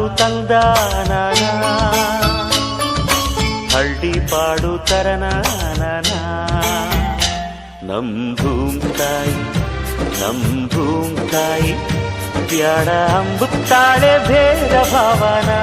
ಹಾಡು ತಂದಾನ ಹಳ್ಳಿ ಪಾಡು ತರನಾನ ನಮ್ ಭೂಮ್ತಾಯಿ ನಮ್ ಭೂಮ್ತಾಯಿ ಬ್ಯಾಡ ಅಂಬುತ್ತಾಳೆ ಭೇದ ಭಾವನಾ